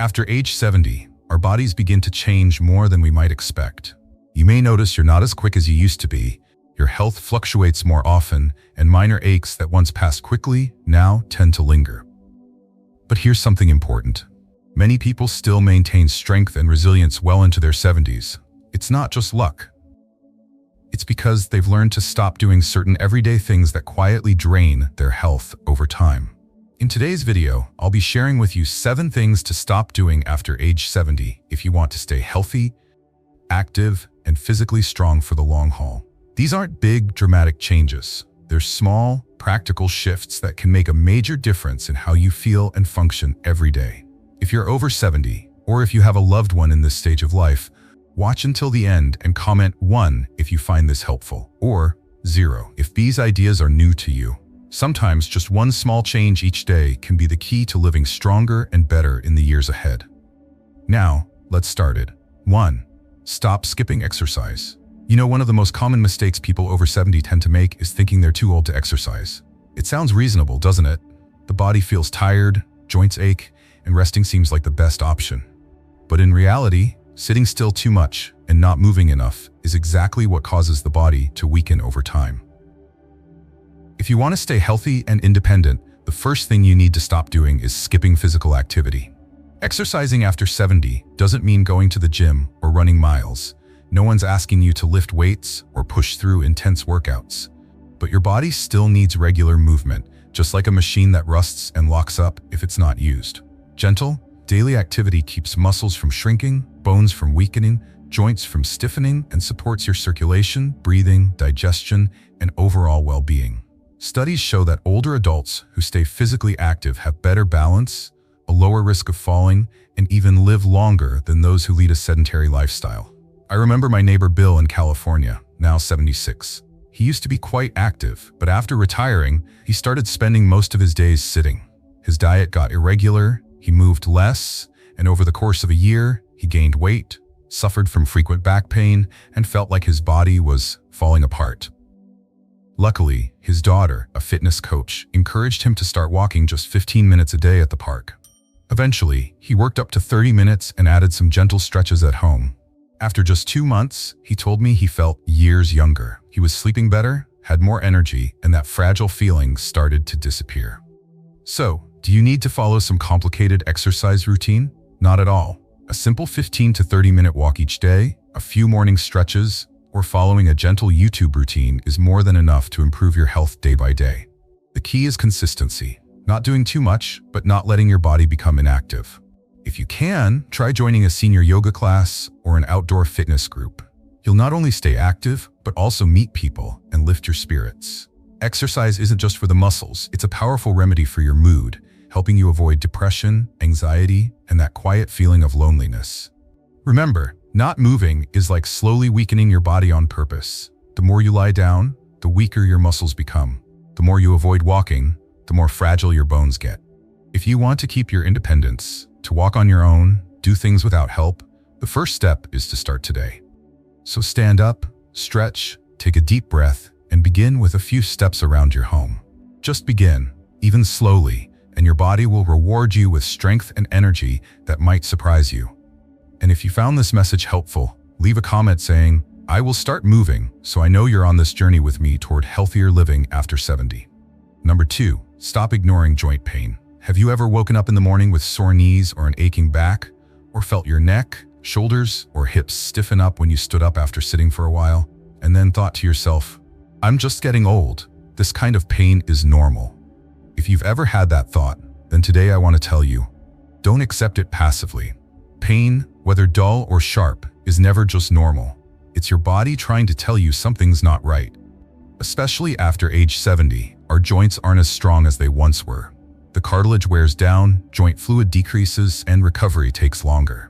After age 70, our bodies begin to change more than we might expect. You may notice you're not as quick as you used to be, your health fluctuates more often, and minor aches that once passed quickly now tend to linger. But here's something important. Many people still maintain strength and resilience well into their 70s. It's not just luck. It's because they've learned to stop doing certain everyday things that quietly drain their health over time. In today's video, I'll be sharing with you 7 things to stop doing after age 70 if you want to stay healthy, active, and physically strong for the long haul. These aren't big, dramatic changes. They're small, practical shifts that can make a major difference in how you feel and function every day. If you're over 70, or if you have a loved one in this stage of life, watch until the end and comment 1 if you find this helpful, or 0 if these ideas are new to you. Sometimes just one small change each day can be the key to living stronger and better in the years ahead. Now, let's start it. 1. Stop skipping exercise. You know, one of the most common mistakes people over 70 tend to make is thinking they're too old to exercise. It sounds reasonable, doesn't it? The body feels tired, joints ache, and resting seems like the best option. But in reality, sitting still too much and not moving enough is exactly what causes the body to weaken over time. If you want to stay healthy and independent, the first thing you need to stop doing is skipping physical activity. Exercising after 70 doesn't mean going to the gym or running miles. No one's asking you to lift weights or push through intense workouts. But your body still needs regular movement, just like a machine that rusts and locks up if it's not used. Gentle, daily activity keeps muscles from shrinking, bones from weakening, joints from stiffening, and supports your circulation, breathing, digestion, and overall well-being. Studies show that older adults who stay physically active have better balance, a lower risk of falling, and even live longer than those who lead a sedentary lifestyle. I remember my neighbor Bill in California, now 76. He used to be quite active, but after retiring, he started spending most of his days sitting. His diet got irregular, he moved less, and over the course of a year, he gained weight, suffered from frequent back pain, and felt like his body was falling apart. Luckily, his daughter, a fitness coach, encouraged him to start walking just 15 minutes a day at the park. Eventually, he worked up to 30 minutes and added some gentle stretches at home. After just 2 months, he told me he felt years younger. He was sleeping better, had more energy, and that fragile feeling started to disappear. So, do you need to follow some complicated exercise routine? Not at all. A simple 15 to 30-minute walk each day, a few morning stretches, or following a gentle YouTube routine is more than enough to improve your health day by day. The key is consistency. Not doing too much, but not letting your body become inactive. If you can, try joining a senior yoga class or an outdoor fitness group. You'll not only stay active, but also meet people and lift your spirits. Exercise isn't just for the muscles, it's a powerful remedy for your mood, helping you avoid depression, anxiety, and that quiet feeling of loneliness. Remember, not moving is like slowly weakening your body on purpose. The more you lie down, the weaker your muscles become. The more you avoid walking, the more fragile your bones get. If you want to keep your independence, to walk on your own, do things without help, the first step is to start today. So stand up, stretch, take a deep breath, and begin with a few steps around your home. Just begin, even slowly, and your body will reward you with strength and energy that might surprise you. And if you found this message helpful, leave a comment saying, "I will start moving, so I know you're on this journey with me toward healthier living after 70. Number 2, stop ignoring joint pain. Have you ever woken up in the morning with sore knees or an aching back, or felt your neck, shoulders, or hips stiffen up when you stood up after sitting for a while, and then thought to yourself, "I'm just getting old. This kind of pain is normal"? If you've ever had that thought, then today I want to tell you, don't accept it passively. Pain, whether dull or sharp, is never just normal. It's your body trying to tell you something's not right. Especially after age 70, our joints aren't as strong as they once were. The cartilage wears down, joint fluid decreases, and recovery takes longer.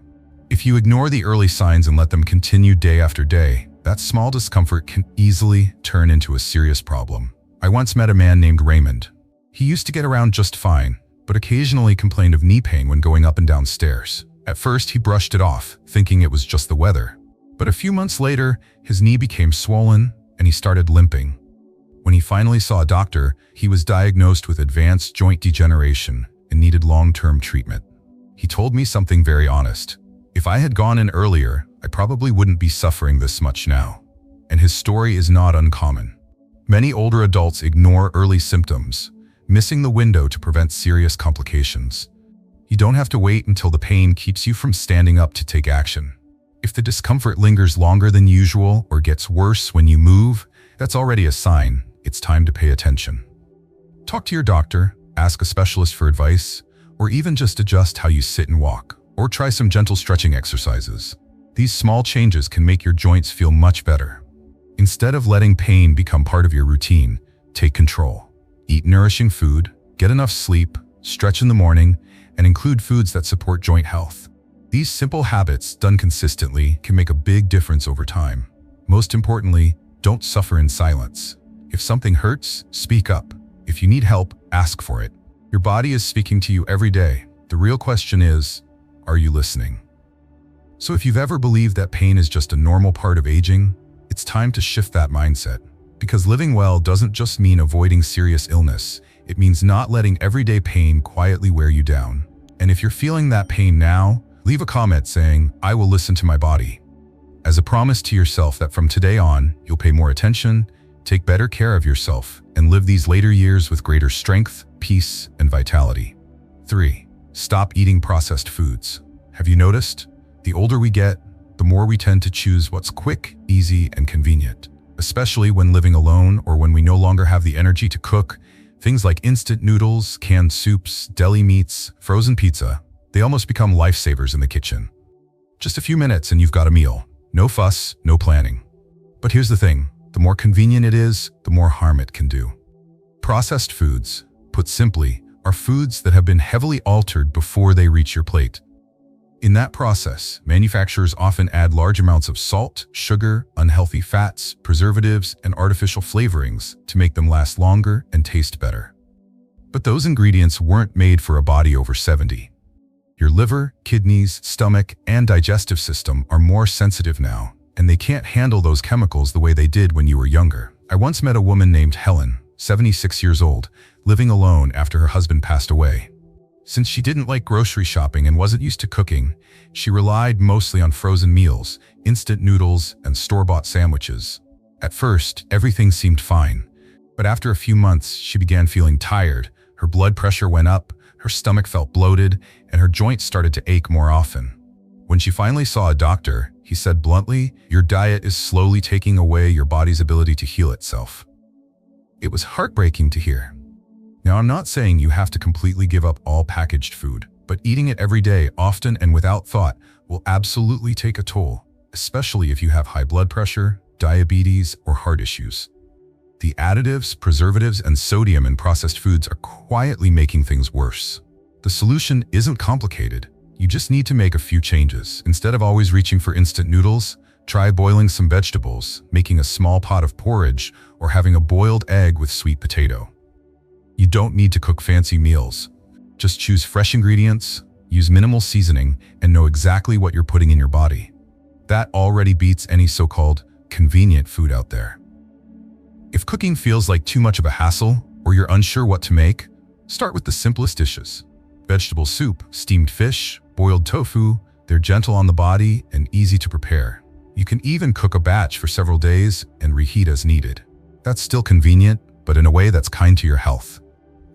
If you ignore the early signs and let them continue day after day, that small discomfort can easily turn into a serious problem. I once met a man named Raymond. He used to get around just fine, but occasionally complained of knee pain when going up and down stairs. At first, he brushed it off, thinking it was just the weather. But a few months later, his knee became swollen and he started limping. When he finally saw a doctor, he was diagnosed with advanced joint degeneration and needed long-term treatment. He told me something very honest. If I had gone in earlier, I probably wouldn't be suffering this much now. And his story is not uncommon. Many older adults ignore early symptoms, missing the window to prevent serious complications. You don't have to wait until the pain keeps you from standing up to take action. If the discomfort lingers longer than usual or gets worse when you move, that's already a sign it's time to pay attention. Talk to your doctor, ask a specialist for advice, or even just adjust how you sit and walk, or try some gentle stretching exercises. These small changes can make your joints feel much better. Instead of letting pain become part of your routine, take control. Eat nourishing food, get enough sleep, stretch in the morning, and include foods that support joint health. These simple habits, done consistently, can make a big difference over time. Most importantly, don't suffer in silence. If something hurts, speak up. If you need help, ask for it. Your body is speaking to you every day. The real question is, are you listening? So if you've ever believed that pain is just a normal part of aging, it's time to shift that mindset. Because living well doesn't just mean avoiding serious illness. It means not letting everyday pain quietly wear you down. And if you're feeling that pain now, leave a comment saying, "I will listen to my body." As a promise to yourself that from today on, you'll pay more attention, take better care of yourself, and live these later years with greater strength, peace, and vitality. 3. Stop eating processed foods. Have you noticed? The older we get, the more we tend to choose what's quick, easy, and convenient. Especially when living alone or when we no longer have the energy to cook, things like instant noodles, canned soups, deli meats, frozen pizza, they almost become lifesavers in the kitchen. Just a few minutes and you've got a meal. No fuss, no planning. But here's the thing, the more convenient it is, the more harm it can do. Processed foods, put simply, are foods that have been heavily altered before they reach your plate. In that process, manufacturers often add large amounts of salt, sugar, unhealthy fats, preservatives, and artificial flavorings to make them last longer and taste better. But those ingredients weren't made for a body over 70. Your liver, kidneys, stomach, and digestive system are more sensitive now, and they can't handle those chemicals the way they did when you were younger. I once met a woman named Helen, 76 years old, living alone after her husband passed away. Since she didn't like grocery shopping and wasn't used to cooking, she relied mostly on frozen meals, instant noodles, and store-bought sandwiches. At first, everything seemed fine, but after a few months, she began feeling tired, her blood pressure went up, her stomach felt bloated, and her joints started to ache more often. When she finally saw a doctor, he said bluntly, "Your diet is slowly taking away your body's ability to heal itself." It was heartbreaking to hear. Now, I'm not saying you have to completely give up all packaged food, but eating it every day, often and without thought, will absolutely take a toll, especially if you have high blood pressure, diabetes, or heart issues. The additives, preservatives, and sodium in processed foods are quietly making things worse. The solution isn't complicated. You just need to make a few changes. Instead of always reaching for instant noodles, try boiling some vegetables, making a small pot of porridge, or having a boiled egg with sweet potato. You don't need to cook fancy meals. Just choose fresh ingredients, use minimal seasoning, and know exactly what you're putting in your body. That already beats any so-called convenient food out there. If cooking feels like too much of a hassle, or you're unsure what to make, start with the simplest dishes. Vegetable soup, steamed fish, boiled tofu, they're gentle on the body and easy to prepare. You can even cook a batch for several days and reheat as needed. That's still convenient, but in a way that's kind to your health.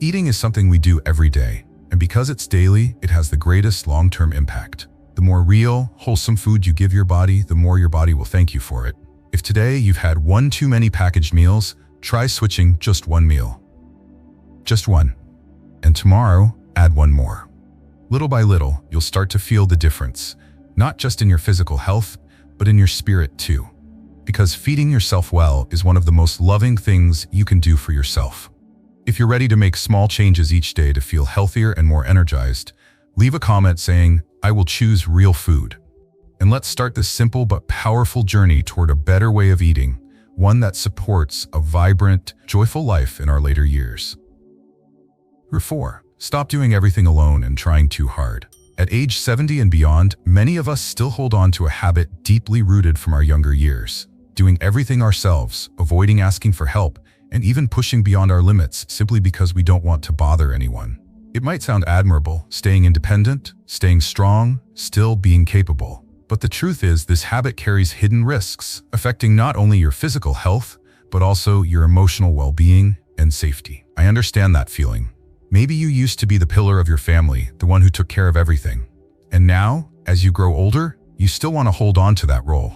Eating is something we do every day, and because it's daily, it has the greatest long-term impact. The more real, wholesome food you give your body, the more your body will thank you for it. If today you've had one too many packaged meals, try switching just one meal. Just one. And tomorrow, add one more. Little by little, you'll start to feel the difference, not just in your physical health, but in your spirit too. Because feeding yourself well is one of the most loving things you can do for yourself. If you're ready to make small changes each day to feel healthier and more energized, leave a comment saying, "I will choose real food." And let's start this simple but powerful journey toward a better way of eating, one that supports a vibrant, joyful life in our later years. 4. Stop doing everything alone and trying too hard. At age 70 and beyond, many of us still hold on to a habit deeply rooted from our younger years. Doing everything ourselves, avoiding asking for help, and even pushing beyond our limits simply because we don't want to bother anyone. It might sound admirable, staying independent, staying strong, still being capable. But the truth is, this habit carries hidden risks, affecting not only your physical health, but also your emotional well-being and safety. I understand that feeling. Maybe you used to be the pillar of your family, the one who took care of everything. And now, as you grow older, you still want to hold on to that role.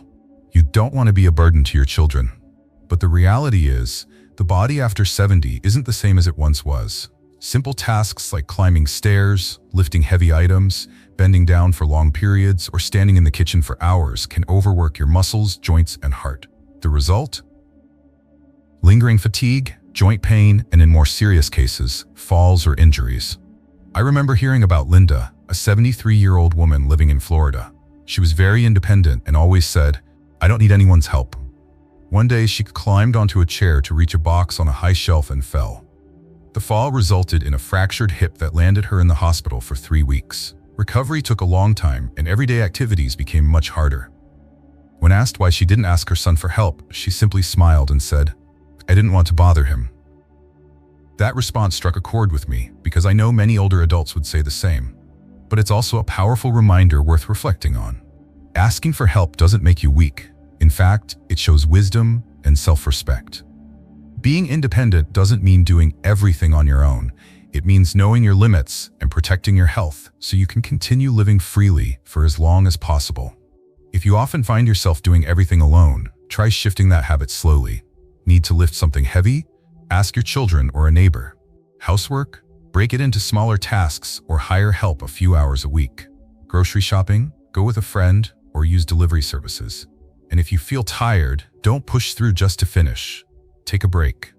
You don't want to be a burden to your children. But the reality is, the body after 70 isn't the same as it once was. Simple tasks like climbing stairs, lifting heavy items, bending down for long periods, or standing in the kitchen for hours can overwork your muscles, joints, and heart. The result? Lingering fatigue, joint pain, and in more serious cases, falls or injuries. I remember hearing about Linda, a 73-year-old woman living in Florida. She was very independent and always said, "I don't need anyone's help." One day, she climbed onto a chair to reach a box on a high shelf and fell. The fall resulted in a fractured hip that landed her in the hospital for 3 weeks. Recovery took a long time, and everyday activities became much harder. When asked why she didn't ask her son for help, she simply smiled and said, "I didn't want to bother him." That response struck a chord with me, because I know many older adults would say the same. But it's also a powerful reminder worth reflecting on. Asking for help doesn't make you weak. In fact, it shows wisdom and self-respect. Being independent doesn't mean doing everything on your own. It means knowing your limits and protecting your health so you can continue living freely for as long as possible. If you often find yourself doing everything alone, try shifting that habit slowly. Need to lift something heavy? Ask your children or a neighbor. Housework? Break it into smaller tasks or hire help a few hours a week. Grocery shopping? Go with a friend or use delivery services. And if you feel tired, don't push through just to finish. Take a break.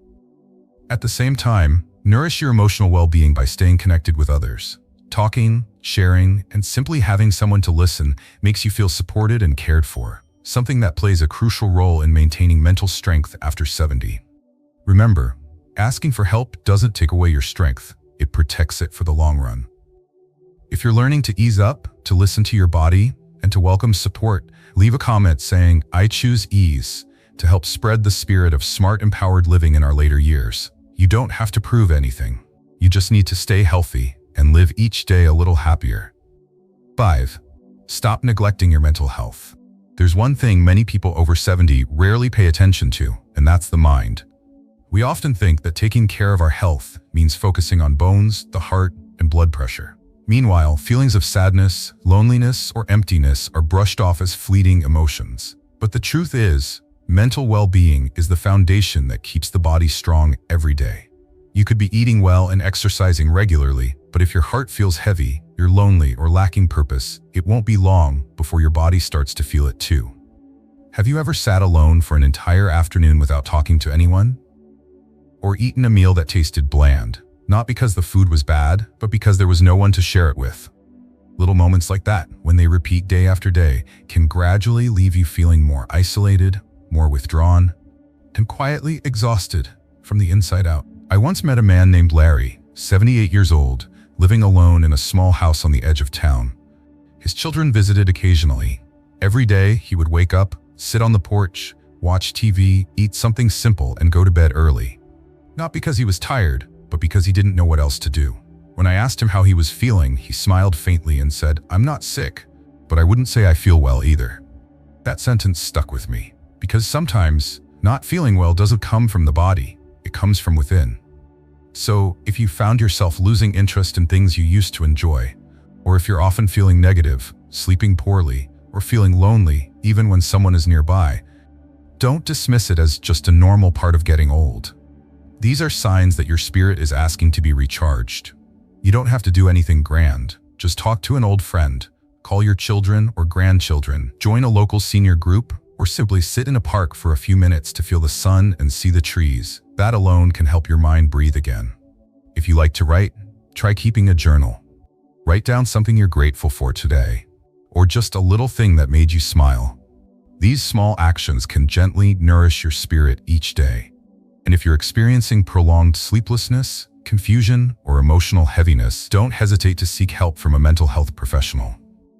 At the same time, nourish your emotional well-being by staying connected with others. Talking, sharing, and simply having someone to listen makes you feel supported and cared for, something that plays a crucial role in maintaining mental strength after 70. Remember, asking for help doesn't take away your strength, it protects it for the long run. If you're learning to ease up, to listen to your body, and to welcome support, leave a comment saying, "I choose ease," to help spread the spirit of smart, empowered living in our later years. You don't have to prove anything. You just need to stay healthy and live each day a little happier. 5. Stop neglecting your mental health. There's one thing many people over 70 rarely pay attention to, and that's the mind. We often think that taking care of our health means focusing on bones, the heart, and blood pressure. Meanwhile, feelings of sadness, loneliness, or emptiness are brushed off as fleeting emotions. But the truth is, mental well-being is the foundation that keeps the body strong every day. You could be eating well and exercising regularly, but if your heart feels heavy, you're lonely, or lacking purpose, it won't be long before your body starts to feel it too. Have you ever sat alone for an entire afternoon without talking to anyone? Or eaten a meal that tasted bland, not because the food was bad, but because there was no one to share it with? Little moments like that, when they repeat day after day, can gradually leave you feeling more isolated, more withdrawn, and quietly exhausted from the inside out. I once met a man named Larry, 78 years old, living alone in a small house on the edge of town. His children visited occasionally. Every day, he would wake up, sit on the porch, watch TV, eat something simple, and go to bed early. Not because he was tired, but because he didn't know what else to do. When I asked him how he was feeling, he smiled faintly and said, "I'm not sick, but I wouldn't say I feel well either." That sentence stuck with me, because sometimes not feeling well doesn't come from the body, it comes from within. So, if you found yourself losing interest in things you used to enjoy, or if you're often feeling negative, sleeping poorly, or feeling lonely even when someone is nearby, don't dismiss it as just a normal part of getting old. These are signs that your spirit is asking to be recharged. You don't have to do anything grand. Just talk to an old friend, call your children or grandchildren, join a local senior group, or simply sit in a park for a few minutes to feel the sun and see the trees. That alone can help your mind breathe again. If you like to write, try keeping a journal. Write down something you're grateful for today, or just a little thing that made you smile. These small actions can gently nourish your spirit each day. And if you're experiencing prolonged sleeplessness, confusion, or emotional heaviness, don't hesitate to seek help from a mental health professional.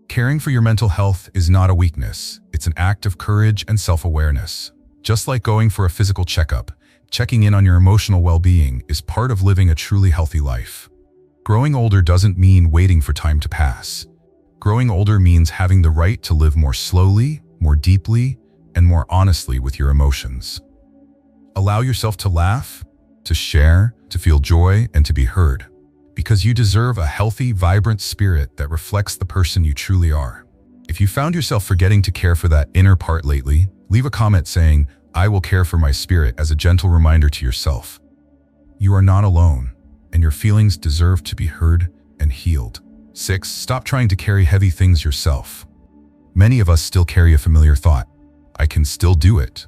Caring for your mental health is not a weakness, it's an act of courage and self-awareness. Just like going for a physical checkup, checking in on your emotional well-being is part of living a truly healthy life. Growing older doesn't mean waiting for time to pass. Growing older means having the right to live more slowly, more deeply, and more honestly with your emotions. Allow yourself to laugh, to share, to feel joy, and to be heard. Because you deserve a healthy, vibrant spirit that reflects the person you truly are. If you found yourself forgetting to care for that inner part lately, leave a comment saying, "I will care for my spirit," as a gentle reminder to yourself. You are not alone, and your feelings deserve to be heard and healed. 6. Stop trying to carry heavy things yourself. Many of us still carry a familiar thought. I can still do it.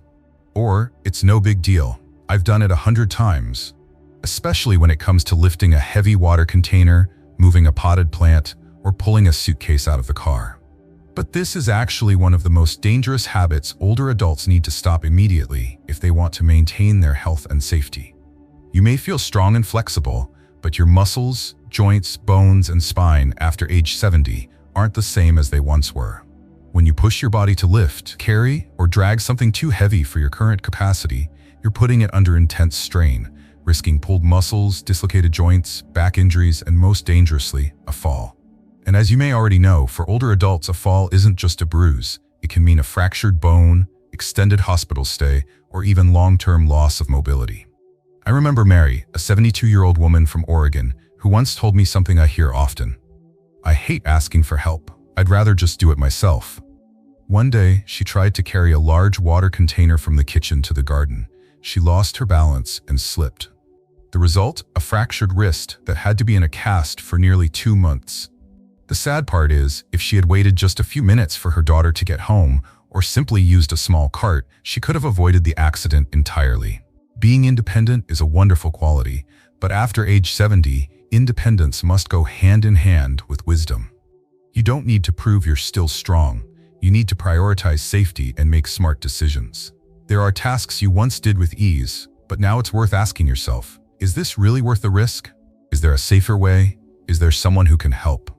Or, it's no big deal. I've done it 100 times. Especially when it comes to lifting a heavy water container, moving a potted plant, or pulling a suitcase out of the car. But this is actually one of the most dangerous habits older adults need to stop immediately if they want to maintain their health and safety. You may feel strong and flexible, but your muscles, joints, bones, and spine after age 70 aren't the same as they once were. When you push your body to lift, carry, or drag something too heavy for your current capacity, you're putting it under intense strain, risking pulled muscles, dislocated joints, back injuries, and most dangerously, a fall. And as you may already know, for older adults, a fall isn't just a bruise. It can mean a fractured bone, extended hospital stay, or even long-term loss of mobility. I remember Mary, a 72-year-old woman from Oregon, who once told me something I hear often. "I hate asking for help. I'd rather just do it myself." One day, she tried to carry a large water container from the kitchen to the garden. She lost her balance and slipped. The result? A fractured wrist that had to be in a cast for nearly 2 months. The sad part is, if she had waited just a few minutes for her daughter to get home, or simply used a small cart, she could have avoided the accident entirely. Being independent is a wonderful quality, but after age 70, independence must go hand in hand with wisdom. You don't need to prove you're still strong. You need to prioritize safety and make smart decisions. There are tasks you once did with ease, but now it's worth asking yourself, is this really worth the risk? Is there a safer way? Is there someone who can help?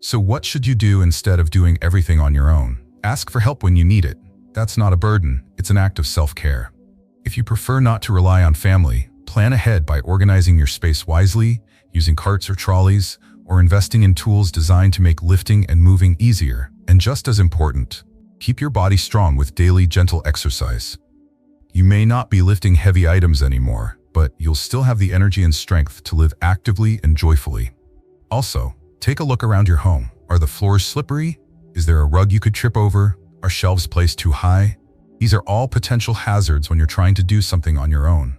So what should you do instead of doing everything on your own? Ask for help when you need it. That's not a burden, it's an act of self-care. If you prefer not to rely on family, plan ahead by organizing your space wisely, using carts or trolleys, or investing in tools designed to make lifting and moving easier. And just as important, keep your body strong with daily gentle exercise. You may not be lifting heavy items anymore, but you'll still have the energy and strength to live actively and joyfully. Also, take a look around your home. Are the floors slippery? Is there a rug you could trip over? Are shelves placed too high? These are all potential hazards when you're trying to do something on your own.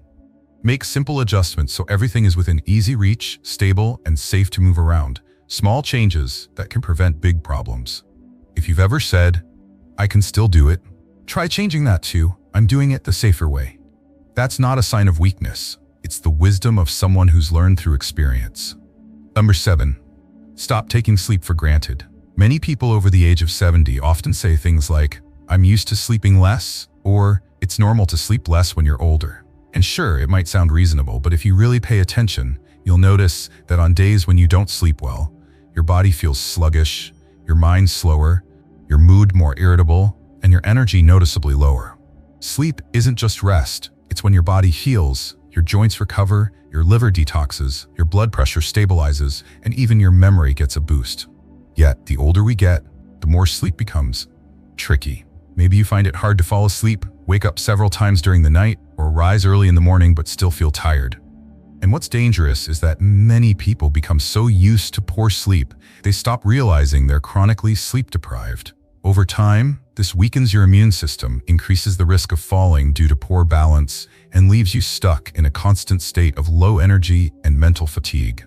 Make simple adjustments so everything is within easy reach, stable, and safe to move around. Small changes that can prevent big problems. If you've ever said, "I can still do it," try changing that to, "I'm doing it the safer way." That's not a sign of weakness. It's the wisdom of someone who's learned through experience. Number 7. Stop taking sleep for granted. Many people over the age of 70 often say things like, "I'm used to sleeping less," or "It's normal to sleep less when you're older." And sure, it might sound reasonable, but if you really pay attention, you'll notice that on days when you don't sleep well, your body feels sluggish, your mind slower, your mood more irritable, and your energy noticeably lower. Sleep isn't just rest. It's when your body heals, your joints recover, your liver detoxes, your blood pressure stabilizes, and even your memory gets a boost. Yet, the older we get, the more sleep becomes tricky. Maybe you find it hard to fall asleep, wake up several times during the night, or rise early in the morning but still feel tired. And what's dangerous is that many people become so used to poor sleep, they stop realizing they're chronically sleep deprived. Over time, this weakens your immune system, increases the risk of falling due to poor balance, and leaves you stuck in a constant state of low energy and mental fatigue.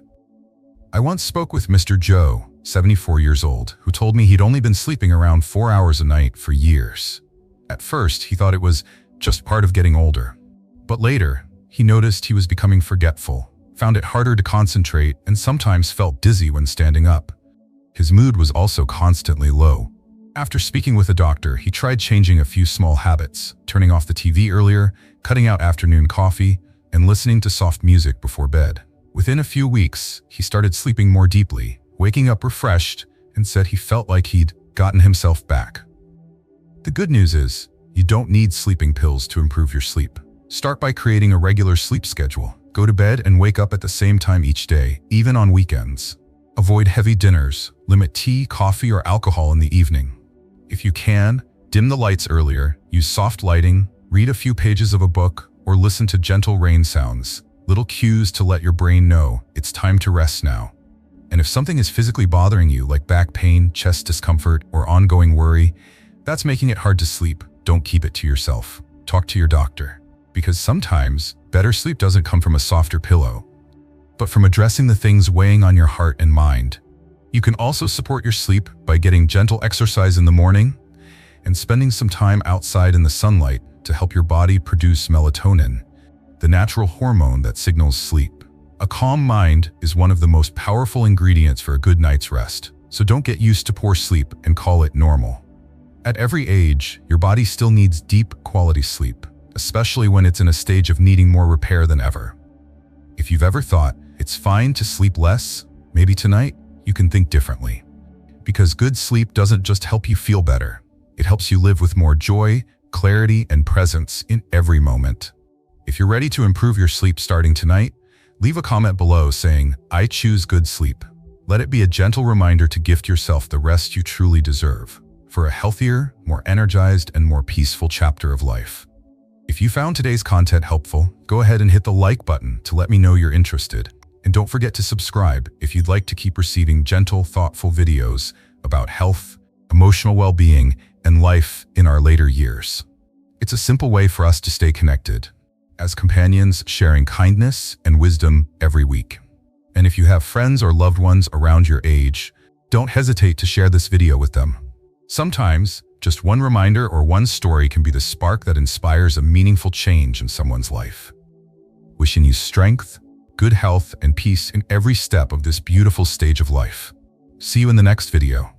I once spoke with Mr. Joe, 74 years old, who told me he'd only been sleeping around 4 hours a night for years. At first, he thought it was just part of getting older. But later, he noticed he was becoming forgetful, found it harder to concentrate, and sometimes felt dizzy when standing up. His mood was also constantly low. After speaking with a doctor, he tried changing a few small habits, turning off the TV earlier, cutting out afternoon coffee, and listening to soft music before bed. Within a few weeks, he started sleeping more deeply, waking up refreshed, and said he felt like he'd gotten himself back. The good news is, you don't need sleeping pills to improve your sleep. Start by creating a regular sleep schedule. Go to bed and wake up at the same time each day, even on weekends. Avoid heavy dinners, limit tea, coffee, or alcohol in the evening. If you can, dim the lights earlier, use soft lighting, read a few pages of a book, or listen to gentle rain sounds, little cues to let your brain know it's time to rest now. And if something is physically bothering you, like back pain, chest discomfort, or ongoing worry, that's making it hard to sleep, don't keep it to yourself. Talk to your doctor. Because sometimes, better sleep doesn't come from a softer pillow, but from addressing the things weighing on your heart and mind. You can also support your sleep by getting gentle exercise in the morning and spending some time outside in the sunlight to help your body produce melatonin, the natural hormone that signals sleep. A calm mind is one of the most powerful ingredients for a good night's rest, so don't get used to poor sleep and call it normal. At every age, your body still needs deep, quality sleep, especially when it's in a stage of needing more repair than ever. If you've ever thought it's fine to sleep less, maybe tonight you can think differently. Because good sleep doesn't just help you feel better, it helps you live with more joy, clarity, and presence in every moment. If you're ready to improve your sleep starting tonight, leave a comment below saying, "I choose good sleep." Let it be a gentle reminder to gift yourself the rest you truly deserve for a healthier, more energized, and more peaceful chapter of life. If you found today's content helpful, go ahead and hit the like button to let me know you're interested. And don't forget to subscribe if you'd like to keep receiving gentle, thoughtful videos about health, emotional well-being, and life in our later years. It's a simple way for us to stay connected, as companions sharing kindness and wisdom every week. And if you have friends or loved ones around your age, don't hesitate to share this video with them. Sometimes, just one reminder or one story can be the spark that inspires a meaningful change in someone's life. Wishing you strength, good health, and peace in every step of this beautiful stage of life. See you in the next video.